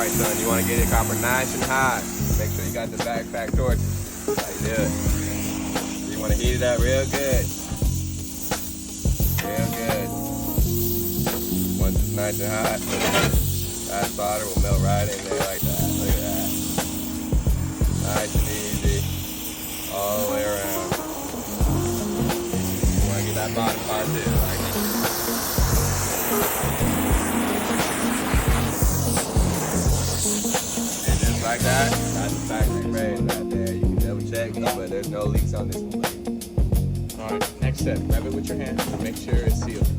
Alright son, you want to get your copper nice and hot. Make sure you got the backpack torch. That's how you do it. You want to heat it up real good. Real good. Once it's nice and hot, that solder will melt right in there like that. Look at that. Nice and easy. All the way around. You want to get that bottom part too. Like and just like that, that's the factory braze right there. You can double check me, but there's no leaks on this one. Alright, next step, grab it with your hand, make sure it's sealed.